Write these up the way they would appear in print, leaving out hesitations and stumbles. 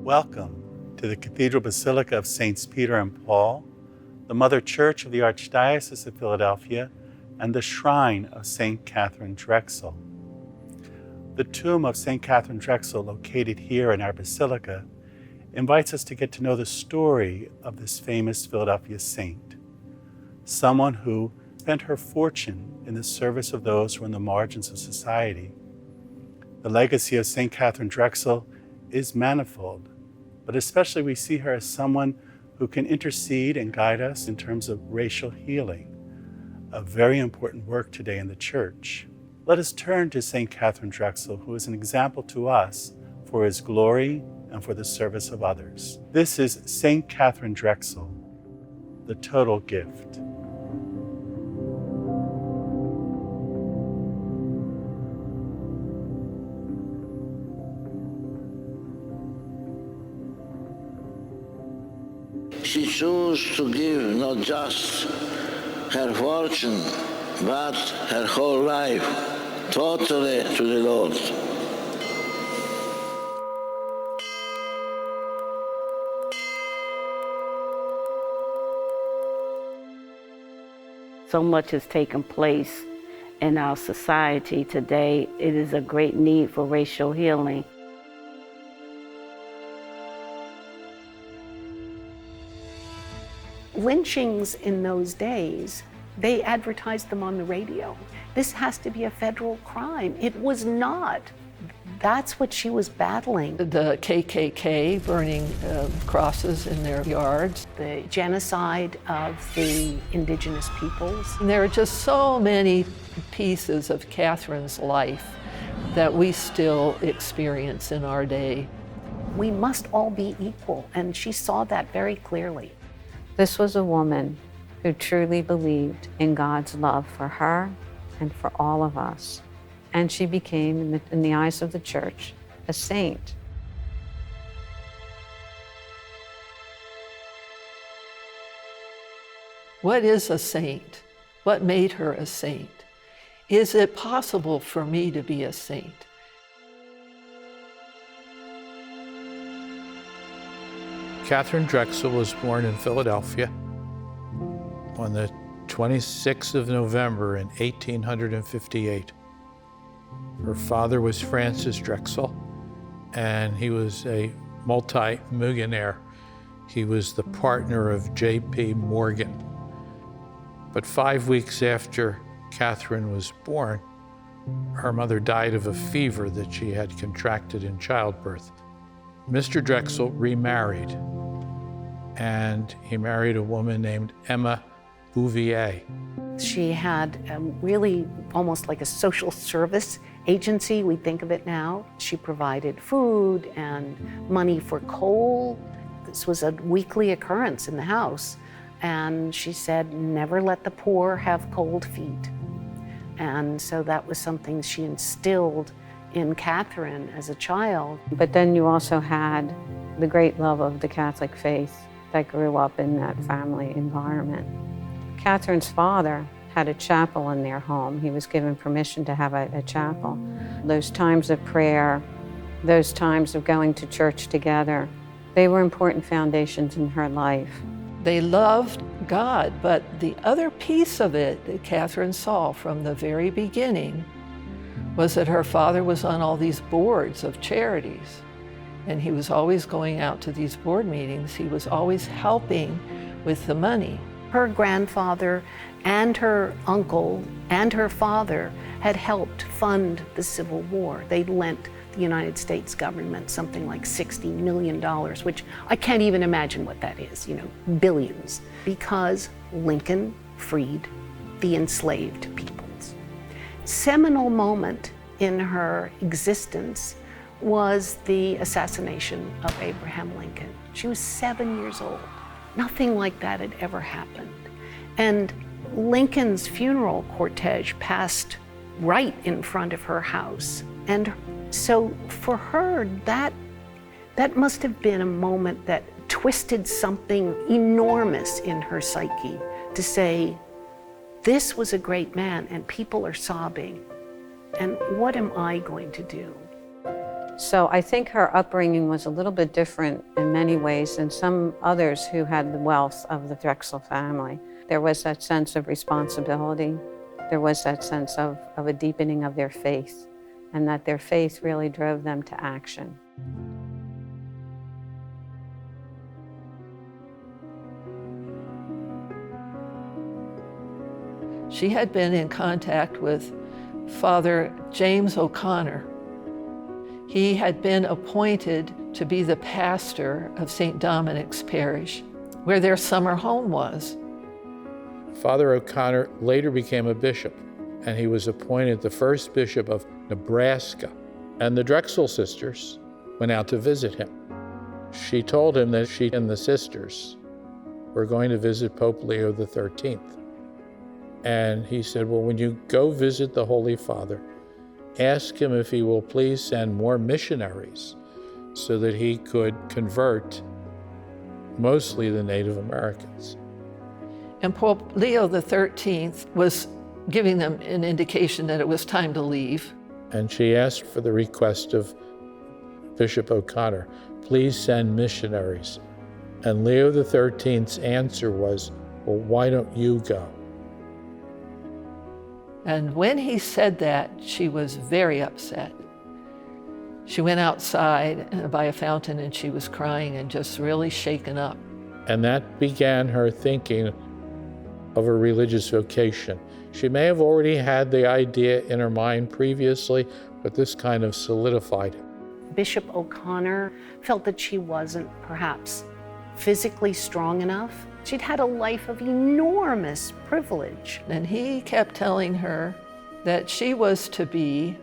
Welcome to the Cathedral Basilica of Saints Peter and Paul, the Mother Church of the Archdiocese of Philadelphia, and the Shrine of Saint Katharine Drexel. The tomb of Saint Katharine Drexel, located here in our Basilica, invites us to get to know the story of this famous Philadelphia saint, someone who spent her fortune in the service of those who are on the margins of society. The legacy of Saint Katharine Drexel is manifold, but especially we see her as someone who can intercede and guide us in terms of racial healing, a very important work today in the Church. Let us turn to Saint Katharine Drexel, who is an example to us for his glory and for the service of others. This is Saint Katharine Drexel, the total gift. She chose to give not just her fortune, but her whole life totally to the Lord. So much has taken place in our society today. It is a great need for racial healing. Lynchings in those days, they advertised them on the radio. This has to be a federal crime. It was not. That's what she was battling. The KKK burning crosses in their yards. The genocide of the indigenous peoples. And there are just so many pieces of Catharine's life that we still experience in our day. We must all be equal, and she saw that very clearly. This was a woman who truly believed in God's love for her and for all of us. And she became, in the eyes of the Church, a saint. What is a saint? What made her a saint? Is it possible for me to be a saint? Katharine Drexel was born in Philadelphia on the 26th of November in 1858. Her father was Francis Drexel, and he was a multi-millionaire. He was the partner of J.P. Morgan. But 5 weeks after Katharine was born, her mother died of a fever that she had contracted in childbirth. Mr. Drexel remarried, and he married a woman named Emma Bouvier. She had really almost like a social service agency, we think of it now. She provided food and money for coal. This was a weekly occurrence in the house. And she said, never let the poor have cold feet. And so that was something she instilled in Katharine as a child. But then you also had the great love of the Catholic faith that grew up in that family environment. Katharine's father had a chapel in their home. He was given permission to have a chapel. Those times of prayer, those times of going to church together, they were important foundations in her life. They loved God, but the other piece of it that Katharine saw from the very beginning was that her father was on all these boards of charities, and he was always going out to these board meetings. He was always helping with the money. Her grandfather and her uncle and her father had helped fund the Civil War. They lent the United States government something like $60 million, which I can't even imagine what that is, billions, because Lincoln freed the enslaved peoples. Seminal moment in her existence was the assassination of Abraham Lincoln. She was 7 years old. Nothing like that had ever happened. And Lincoln's funeral cortege passed right in front of her house. And so for her, that must have been a moment that twisted something enormous in her psyche to say, this was a great man and people are sobbing. And what am I going to do? So I think her upbringing was a little bit different in many ways than some others who had the wealth of the Drexel family. There was that sense of responsibility. There was that sense of a deepening of their faith, and that their faith really drove them to action. She had been in contact with Father James O'Connor. He had been appointed to be the pastor of St. Dominic's Parish, where their summer home was. Father O'Connor later became a bishop, and he was appointed the first bishop of Nebraska. And the Drexel sisters went out to visit him. She told him that she and the sisters were going to visit Pope Leo XIII. And he said, well, when you go visit the Holy Father, ask him if he will please send more missionaries so that he could convert mostly the Native Americans. And Pope Leo XIII was giving them an indication that it was time to leave. And she asked for the request of Bishop O'Connor, please send missionaries. And Leo XIII's answer was, well, why don't you go? And when he said that, she was very upset. She went outside by a fountain and she was crying and just really shaken up. And that began her thinking of a religious vocation. She may have already had the idea in her mind previously, but this kind of solidified it. Bishop O'Connor felt that she wasn't perhaps physically strong enough. She'd had a life of enormous privilege. And he kept telling her that she was to be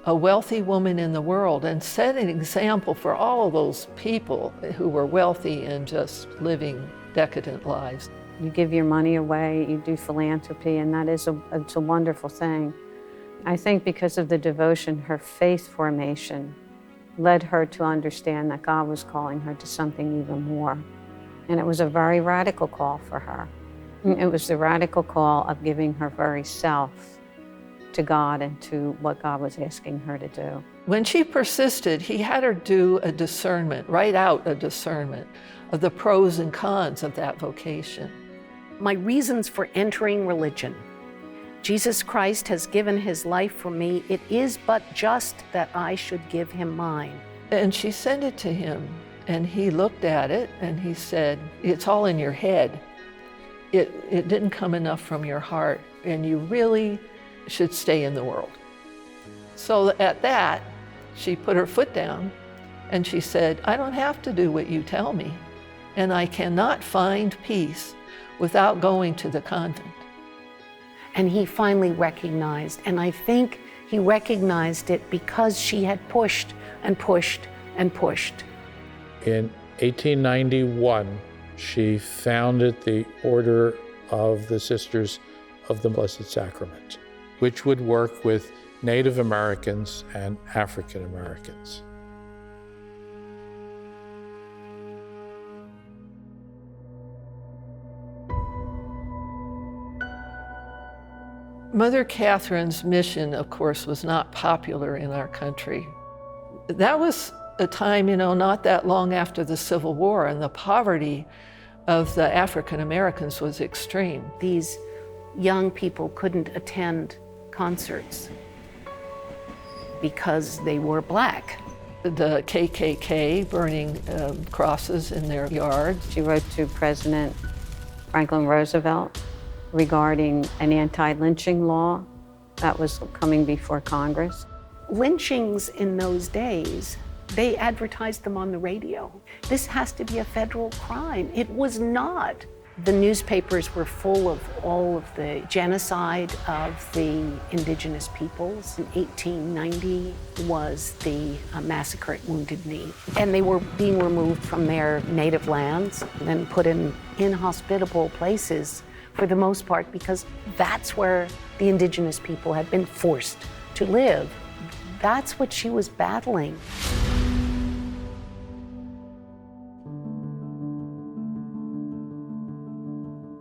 a wealthy woman in the world and set an example for all of those people who were wealthy and just living decadent lives. You give your money away, you do philanthropy, and that is it's a wonderful thing. I think because of the devotion, her faith formation led her to understand that God was calling her to something even more. And it was a very radical call for her. It was the radical call of giving her very self to God and to what God was asking her to do. When she persisted, he had her do a discernment, write out a discernment of the pros and cons of that vocation. My reasons for entering religion. Jesus Christ has given his life for me. It is but just that I should give him mine. And she sent it to him, and he looked at it and he said, it's all in your head. It didn't come enough from your heart, and you really should stay in the world. So at that, she put her foot down and she said, I don't have to do what you tell me, and I cannot find peace without going to the convent. And he finally recognized, and I think he recognized it because she had pushed and pushed and pushed. In 1891, she founded the Order of the Sisters of the Blessed Sacrament, which would work with Native Americans and African Americans. Mother Catherine's mission, of course, was not popular in our country. That was a time, not that long after the Civil War, and the poverty of the African Americans was extreme. These young people couldn't attend concerts because they were Black. The KKK burning crosses in their yards. She wrote to President Franklin Roosevelt regarding an anti-lynching law that was coming before Congress. Lynchings in those days, they advertised them on the radio. This has to be a federal crime. It was not. The newspapers were full of all of the genocide of the indigenous peoples. In 1890 was the massacre at Wounded Knee. And they were being removed from their native lands and then put in inhospitable places for the most part, because that's where the indigenous people had been forced to live. That's what she was battling.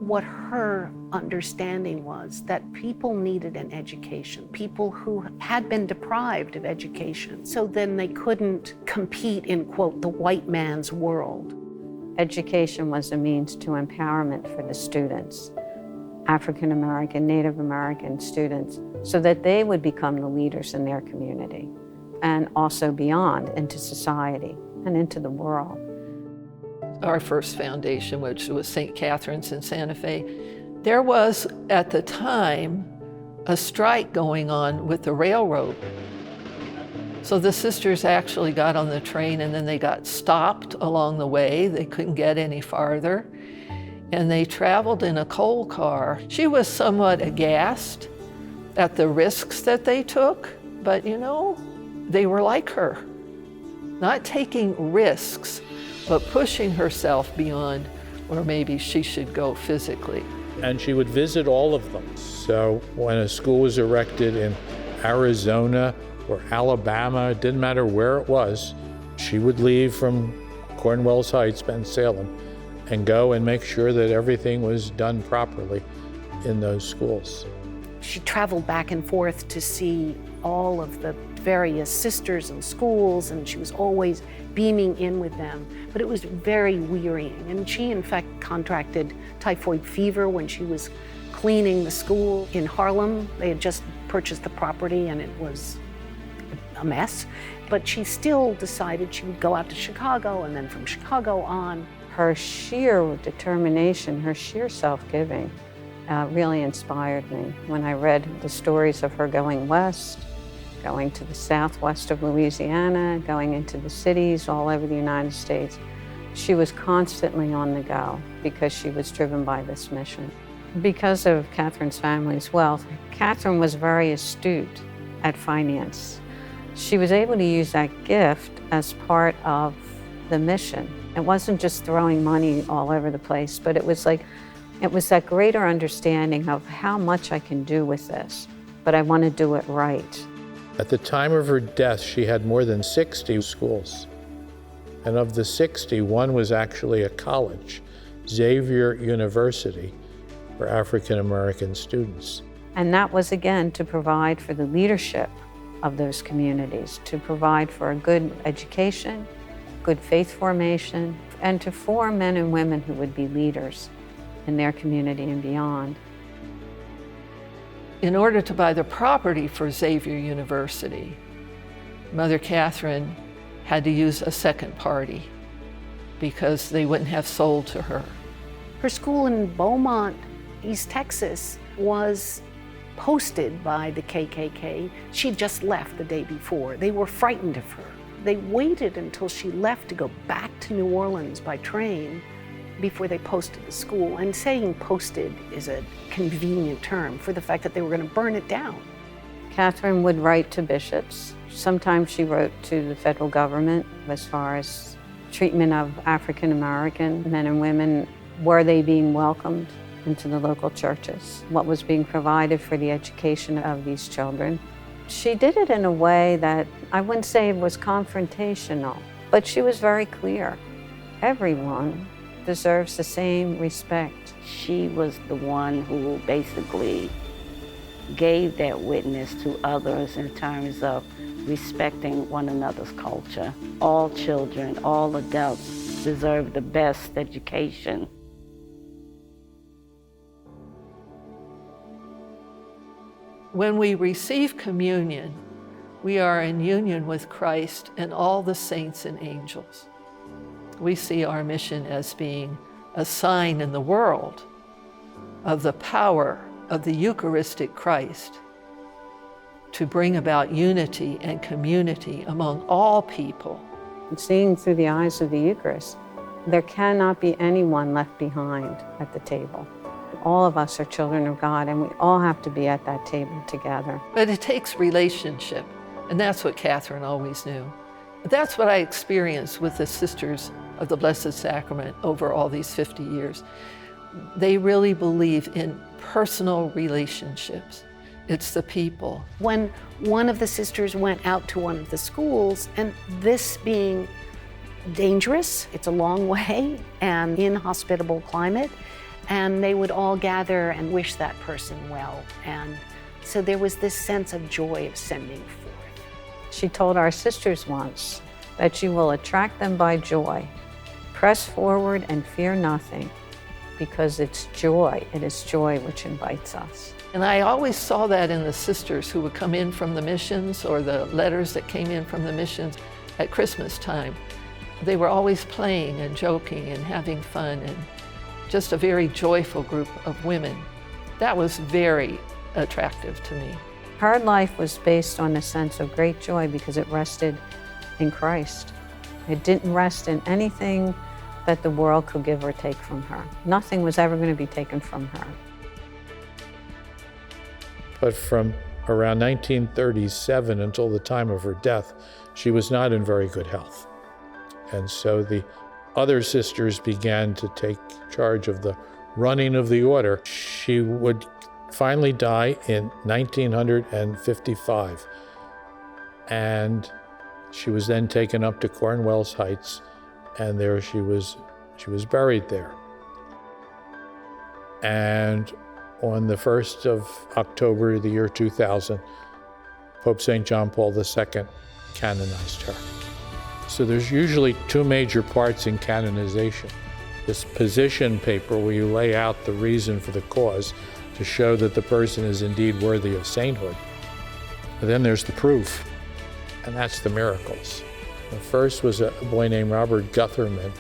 What her understanding was that people needed an education, people who had been deprived of education, so then they couldn't compete in, quote, the white man's world. Education was a means to empowerment for the students, African American, Native American students, so that they would become the leaders in their community and also beyond into society and into the world. Our first foundation, which was Saint Katharine's in Santa Fe, there was at the time a strike going on with the railroad. So the sisters actually got on the train and then they got stopped along the way. They couldn't get any farther. And they traveled in a coal car. She was somewhat aghast at the risks that they took, but you know, they were like her, not taking risks, but pushing herself beyond where maybe she should go physically. And she would visit all of them. So when a school was erected in Arizona or Alabama, it didn't matter where it was, she would leave from Cornwalls Heights, Ben Salem, and go and make sure that everything was done properly in those schools. She traveled back and forth to see all of the various sisters and schools, and she was always beaming in with them. But it was very wearying. And she, in fact, contracted typhoid fever when she was cleaning the school in Harlem. They had just purchased the property, and it was a mess. But she still decided she would go out to Chicago, and then from Chicago on. Her sheer determination, her sheer self-giving really inspired me. When I read the stories of her going west, going to the southwest of Louisiana, going into the cities all over the United States, she was constantly on the go because she was driven by this mission. Because of Catharine's family's wealth, Catharine was very astute at finance. She was able to use that gift as part of the mission. It wasn't just throwing money all over the place, but it was that greater understanding of how much I can do with this, but I want to do it right. At the time of her death, she had more than 60 schools. And of the 60, one was actually a college, Xavier University, for African American students. And that was, again, to provide for the leadership of those communities, to provide for a good education, good faith formation, and to form men and women who would be leaders in their community and beyond. In order to buy the property for Xavier University, Mother Catharine had to use a second party because they wouldn't have sold to her. Her school in Beaumont, East Texas, was posted by the KKK. She just left the day before. They were frightened of her. They waited until she left to go back to New Orleans by train before they posted the school. And saying posted is a convenient term for the fact that they were going to burn it down. Catharine would write to bishops. Sometimes she wrote to the federal government as far as treatment of African American men and women. Were they being welcomed into the local churches? What was being provided for the education of these children? She did it in a way that I wouldn't say was confrontational, but she was very clear. Everyone deserves the same respect. She was the one who basically gave that witness to others in terms of respecting one another's culture. All children, all adults deserve the best education. When we receive communion, we are in union with Christ and all the saints and angels. We see our mission as being a sign in the world of the power of the Eucharistic Christ to bring about unity and community among all people. Seeing through the eyes of the Eucharist, there cannot be anyone left behind at the table. All of us are children of God, and we all have to be at that table together. But it takes relationship, and that's what Catharine always knew. That's what I experienced with the Sisters of the Blessed Sacrament over all these 50 years. They really believe in personal relationships. It's the people. When one of the sisters went out to one of the schools, and this being dangerous, it's a long way, and inhospitable climate, And they would all gather and wish that person well. And so there was this sense of joy of sending forth. She told our sisters once that you will attract them by joy. Press forward and fear nothing, because it's joy. It is joy which invites us. And I always saw that in the sisters who would come in from the missions, or the letters that came in from the missions at Christmas time. They were always playing and joking and having fun, and just a very joyful group of women. That was very attractive to me. Her life was based on a sense of great joy because it rested in Christ. It didn't rest in anything that the world could give or take from her. Nothing was ever going to be taken from her. But from around 1937 until the time of her death, she was not in very good health. And so the other sisters began to take charge of the running of the order. She would finally die in 1955. And she was then taken up to Cornwallis Heights, and there she was buried there. And on the 1st of October of the year 2000, Pope St. John Paul II canonized her. So there's usually two major parts in canonization. This position paper where you lay out the reason for the cause to show that the person is indeed worthy of sainthood. And then there's the proof, and that's the miracles. The first was a boy named Robert Gutherman,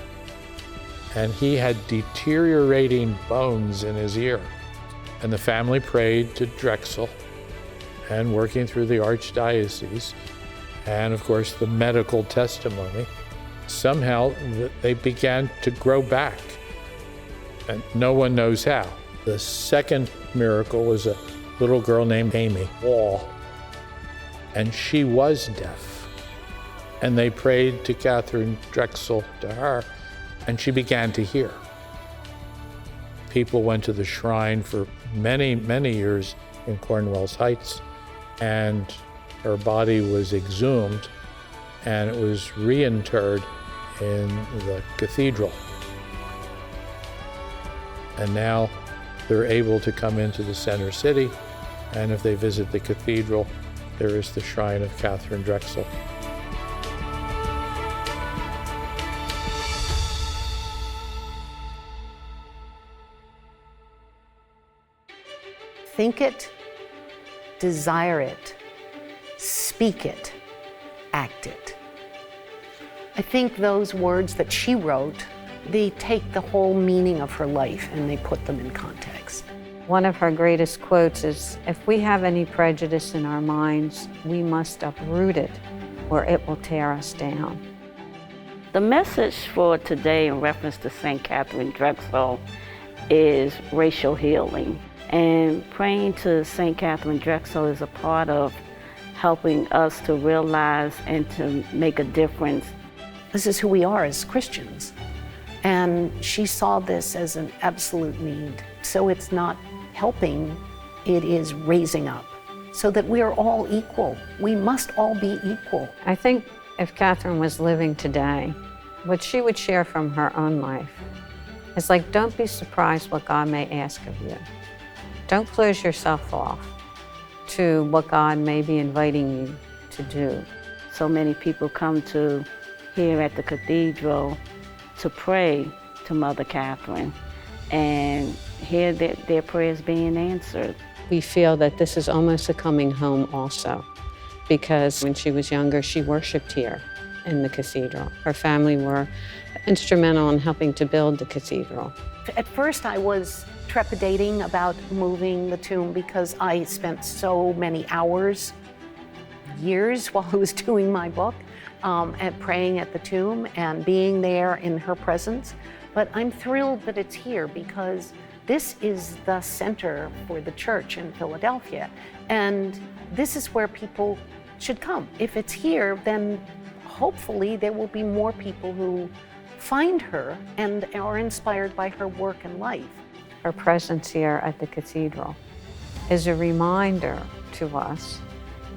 and he had deteriorating bones in his ear. And the family prayed to Drexel, and working through the Archdiocese, and of course the medical testimony, somehow they began to grow back, and no one knows how. The second miracle was a little girl named Amy Wall, and she was deaf. And they prayed to Katharine Drexel, to her, and she began to hear. People went to the shrine for many, many years in Cornwallis Heights, and her body was exhumed, and it was reinterred in the Cathedral. And now they're able to come into the center city, and if they visit the Cathedral, there is the shrine of Katharine Drexel. Think it, desire it, speak it, act it. I think those words that she wrote, they take the whole meaning of her life and they put them in context. One of her greatest quotes is, "If we have any prejudice in our minds, we must uproot it, or it will tear us down." The message for today in reference to Saint Katharine Drexel is racial healing. And praying to Saint Katharine Drexel is a part of helping us to realize and to make a difference. This is who we are as Christians. And she saw this as an absolute need. So it's not helping, it is raising up so that we are all equal. We must all be equal. I think if Katharine was living today, what she would share from her own life is like, don't be surprised what God may ask of you. Don't close yourself off to what God may be inviting you to do. So many people come to here at the Cathedral to pray to Mother Katharine and hear their prayers being answered. We feel that this is almost a coming home also, because when she was younger, she worshiped here in the Cathedral. Her family were instrumental in helping to build the Cathedral. At first I was trepidating about moving the tomb because I spent so many hours, years while I was doing my book, at praying at the tomb and being there in her presence. But I'm thrilled that it's here because this is the center for the church in Philadelphia. And this is where people should come. If it's here, then hopefully there will be more people who find her and are inspired by her work and life. Her presence here at the Cathedral is a reminder to us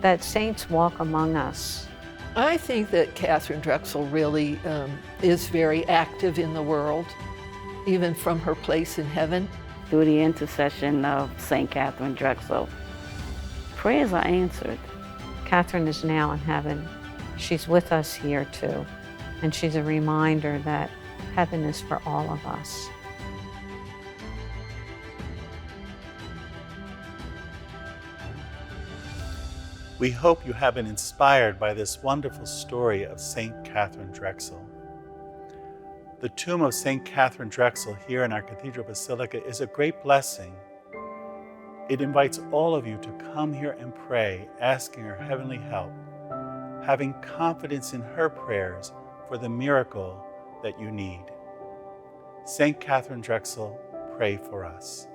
that saints walk among us. I think that Katharine Drexel really is very active in the world, even from her place in heaven. through the intercession of Saint Katharine Drexel, prayers are answered. Catherine is now in heaven. She's with us here too. And she's a reminder that heaven is for all of us. We hope you have been inspired by this wonderful story of Saint Katharine Drexel. The tomb of Saint Katharine Drexel here in our Cathedral Basilica is a great blessing. It invites all of you to come here and pray, asking her heavenly help, having confidence in her prayers for the miracle that you need. Saint Katharine Drexel, pray for us.